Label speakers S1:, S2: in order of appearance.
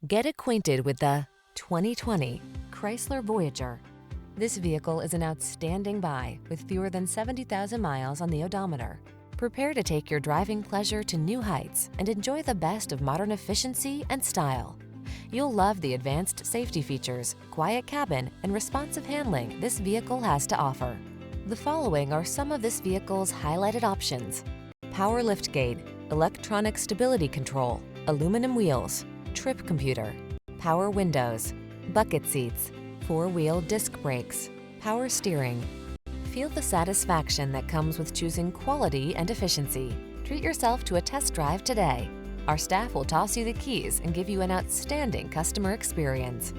S1: Get acquainted with the 2020 Chrysler Voyager. This vehicle is an outstanding buy with fewer than 70,000 miles on the odometer. Prepare to take your driving pleasure to new heights and enjoy the best of modern efficiency and style. You'll love the advanced safety features, quiet cabin, and responsive handling this vehicle has to offer. The following are some of this vehicle's highlighted options: power liftgate, electronic stability control, aluminum wheels, trip computer, power windows, bucket seats, four-wheel disc brakes, power steering. Feel the satisfaction that comes with choosing quality and efficiency. Treat yourself to a test drive today. Our staff will toss you the keys and give you an outstanding customer experience.